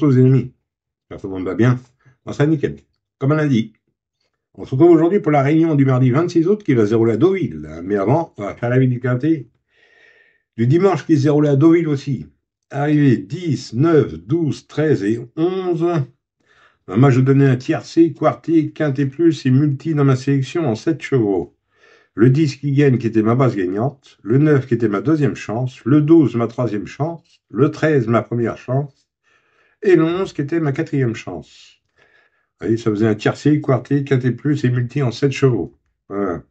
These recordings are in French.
tous les amis. J'espère que tout le monde va bien. Bon, ça nickel. Comme on a dit. On se retrouve aujourd'hui pour la réunion du mardi 26 août qui va se dérouler à Deauville. Mais avant, on va faire la vie du quintet. Du dimanche qui se déroulait à Deauville aussi. Arrivé 10, 9, 12, 13 et 11. Moi, je vous donnais un tiercé, quarté, quintet plus et multi dans ma sélection en 7 chevaux. Le 10 qui gagne, qui était ma base gagnante. Le 9 qui était ma deuxième chance. Le 12, ma troisième chance. Le 13, ma première chance. Et le 11 qui était ma quatrième chance. Vous voyez, ça faisait un tiercé, quarté, quintet plus et multi en 7 chevaux. Voilà.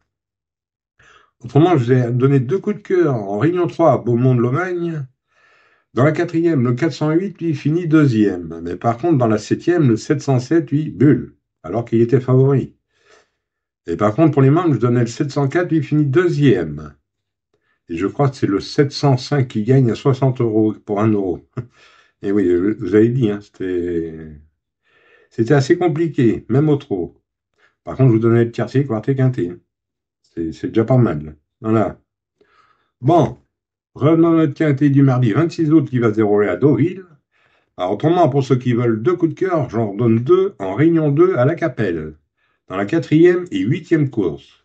Autrement, je vous ai donné 2 coups de cœur en Réunion 3 à Beaumont-de-Lomagne. Dans la quatrième, le 408, lui, finit deuxième. Mais par contre, dans la septième, le 707, lui, bulle, alors qu'il était favori. Et par contre, pour les membres, je donnais le 704, lui, finit deuxième. Et je crois que c'est le 705 qui gagne à 60 € pour 1 euro. Et oui, vous avez dit, hein, c'était assez compliqué, même au trot. Par contre, je vous donnais le tiercé, quarté, quinté. C'est déjà pas mal. Voilà. Bon, revenons à notre quintet du mardi 26 août qui va se dérouler à Deauville. Alors, autrement, pour ceux qui veulent 2 coups de cœur, j'en donne 2 en Réunion 2 à la Capelle, dans la 4e et 8e course.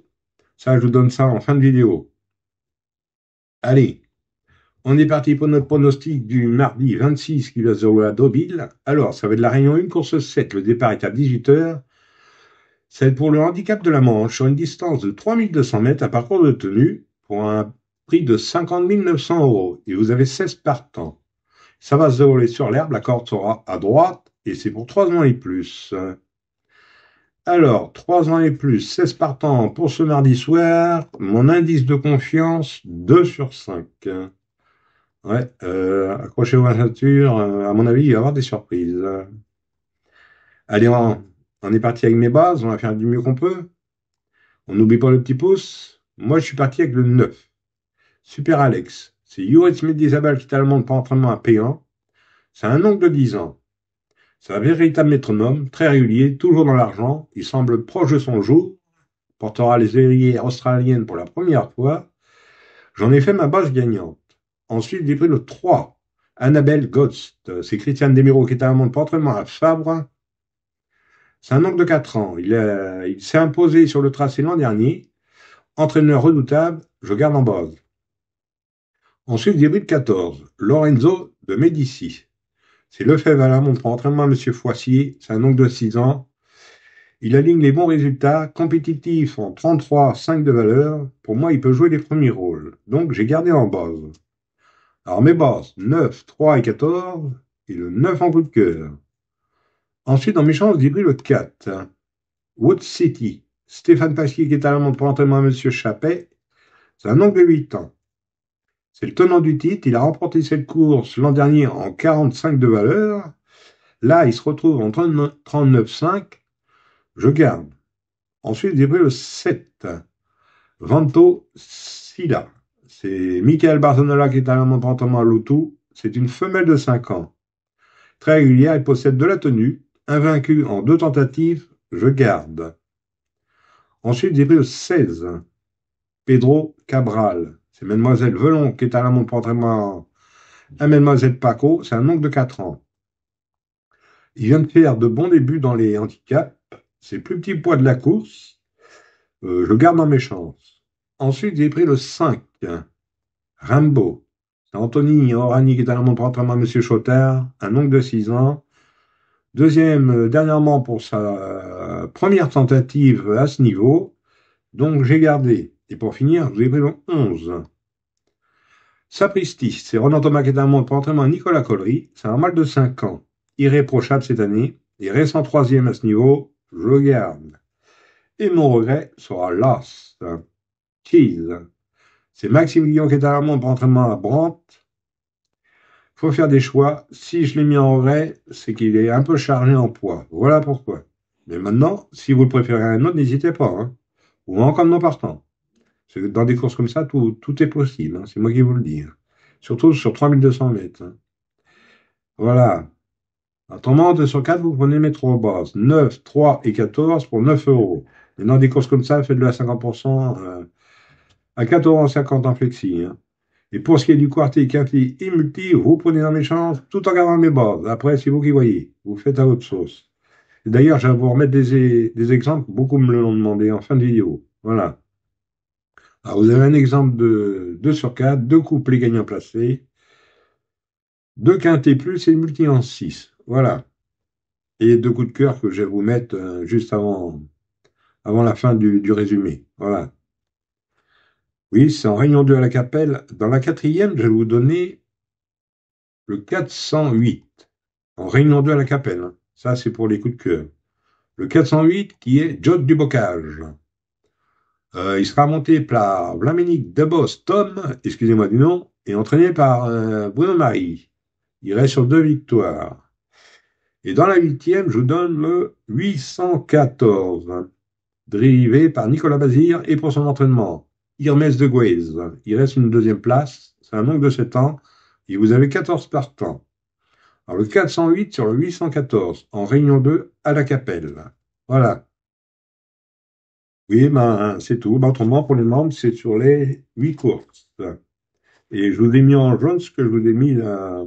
Ça, je vous donne ça en fin de vidéo. Allez, on est parti pour notre pronostic du mardi 26 qui va se dérouler à Deauville. Alors, ça va être la Réunion 1, course 7. Le départ est à 18h. Ça va être pour le handicap de la Manche, sur une distance de 3200 mètres à parcours de tenue, pour un prix de 50 900 €. Et vous avez 16 partants. Ça va se dérouler sur l'herbe, la corde sera à droite, et c'est pour 3 ans et plus. Alors, 3 ans et plus, 16 partants pour ce mardi soir. Mon indice de confiance, 2 sur 5. Ouais, accrochez-vous à la ceinture, à mon avis, il va y avoir des surprises. Allez, on est parti avec mes bases, on va faire du mieux qu'on peut. On n'oublie pas le petit pouce. Moi, je suis parti avec le 9. Super Alex. C'est Youris Medisabal qui est allemand pour entraînement à P1. C'est un oncle de 10 ans. C'est un véritable métronome, très régulier, toujours dans l'argent. Il semble proche de son jour. Portera les œillères australiennes pour la première fois. J'en ai fait ma base gagnante. Ensuite, j'ai pris le 3. Annabelle Ghost. C'est Christiane Desmiro qui est allemand pour entraînement à Fabre. C'est un oncle de 4 ans. Il s'est imposé sur le tracé l'an dernier. Entraîneur redoutable, je garde en base. Ensuite, j'ai pris le 14. Lorenzo de Médicis. C'est Lefebvre à la montre pour entraînement à M. Foissier. C'est un oncle de 6 ans. Il aligne les bons résultats, compétitifs en 33, 5 de valeur. Pour moi, il peut jouer les premiers rôles. Donc, j'ai gardé en base. Alors, mes bases, 9, 3 et 14, et le 9 en coup de cœur. Ensuite, dans mes chances, j'ai pris le 4. Wood City. Stéphane Pasquier qui est à la montre pour entraînement à M. Chappet. C'est un oncle de 8 ans. C'est le tenant du titre. Il a remporté cette course l'an dernier en 45 de valeur. Là, il se retrouve en 39,5. Je garde. Ensuite, j'ai pris le 7. Vanto Silla. C'est Michael Barzonola qui est à la montre entraînement à Loutou. C'est une femelle de 5 ans. Très régulière, elle possède de la tenue. Invaincue en 2 tentatives, je garde. Ensuite, j'ai pris le 16. Pedro Cabral. C'est Mademoiselle Velon qui est à la montre pour entraînement à Mademoiselle Paco. C'est un oncle de 4 ans. Il vient de faire de bons débuts dans les handicaps. C'est le plus petit poids de la course. Je garde dans mes chances. Ensuite, j'ai pris le 5. Rambo. C'est Anthony Orani qui est à la montre pour entraînement à M. Chotard. Un oncle de 6 ans. Deuxième, dernièrement pour sa première tentative à ce niveau. Donc, j'ai gardé. Et pour finir, j'ai pris le 11. Sapristi, c'est Ronan Thomas qui est à la montre pour entraînement à Nicolas Collery. C'est un mâle de 5 ans. Irréprochable cette année. Et récent 3e à ce niveau, je le garde. Et mon regret sera Last. Cheese. C'est Maxime Guillon qui est à la montre pour entraînement à Brandt. Faut faire des choix. Si je l'ai mis en regret, c'est qu'il est un peu chargé en poids. Voilà pourquoi. Mais maintenant, si vous le préférez à un autre, n'hésitez pas. Hein. Ou encore non partant. Dans des courses comme ça, tout est possible. Hein. C'est moi qui vous le dis. Hein. Surtout sur 3200 mètres. Hein. Voilà. Autrement, 2 sur 4, vous prenez mes 3 bases. 9, 3 et 14 pour 9 €. Et dans des courses comme ça, faites-le à 50%, à 4,50 € en flexi. Hein. Et pour ce qui est du quartier, quintet et multi, vous prenez dans mes chances tout en gardant mes bases. Après, c'est vous qui voyez. Vous faites à votre sauce. Et d'ailleurs, je vais vous remettre des exemples. Beaucoup me l'ont demandé en fin de vidéo. Voilà. Alors, vous avez un exemple de 2 sur 4, deux couplets gagnants placés, deux quintés plus et une multi en 6. Voilà. Et deux coups de cœur que je vais vous mettre juste avant la fin du résumé. Voilà. Oui, c'est en réunion 2 à la Capelle. Dans la quatrième, je vais vous donner le 408. En réunion 2 à la Capelle, hein. Ça, c'est pour les coups de cœur. Le 408 qui est Jot du Bocage. Il sera monté par Vlaminck Debos Tom, excusez-moi du nom, et entraîné par Bruno Marie. Il reste sur 2 victoires. Et dans la huitième, je vous donne le 814, drivé par Nicolas Bazir et pour son entraînement, Hermès de Guez. Il reste une deuxième place, c'est un nombre de 7 ans, et vous avez 14 partants. Alors le 408 sur le 814, en réunion 2 à la Capelle. Voilà. Oui, ben, c'est tout. Ben, autrement, pour les membres, c'est sur les 8 courses. Et je vous ai mis en jaune ce que je vous ai mis là,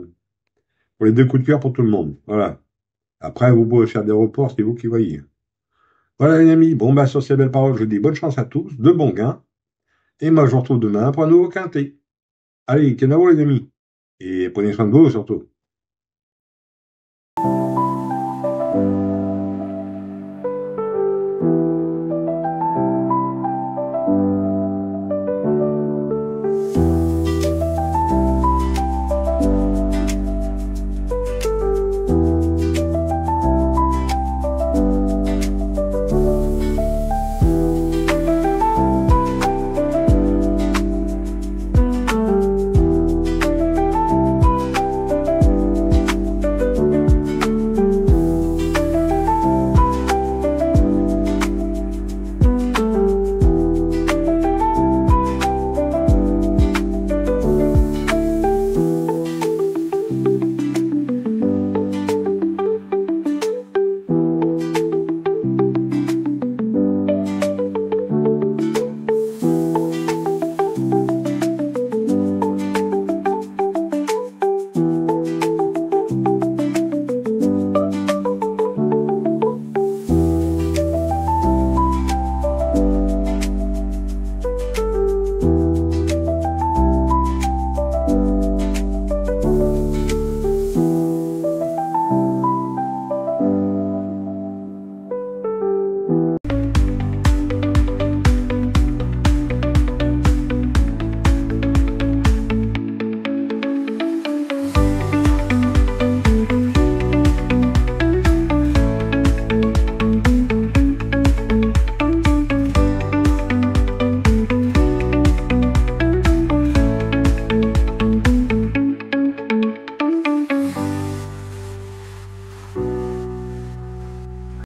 pour les 2 coups de cœur pour tout le monde. Voilà. Après, vous pouvez faire des reports, c'est vous qui voyez. Voilà, les amis. Bon, bah, sur ces belles paroles, je vous dis bonne chance à tous, de bons gains. Et moi, je vous retrouve demain pour un nouveau quintet. Allez, kenavo, les amis. Et prenez soin de vous, surtout.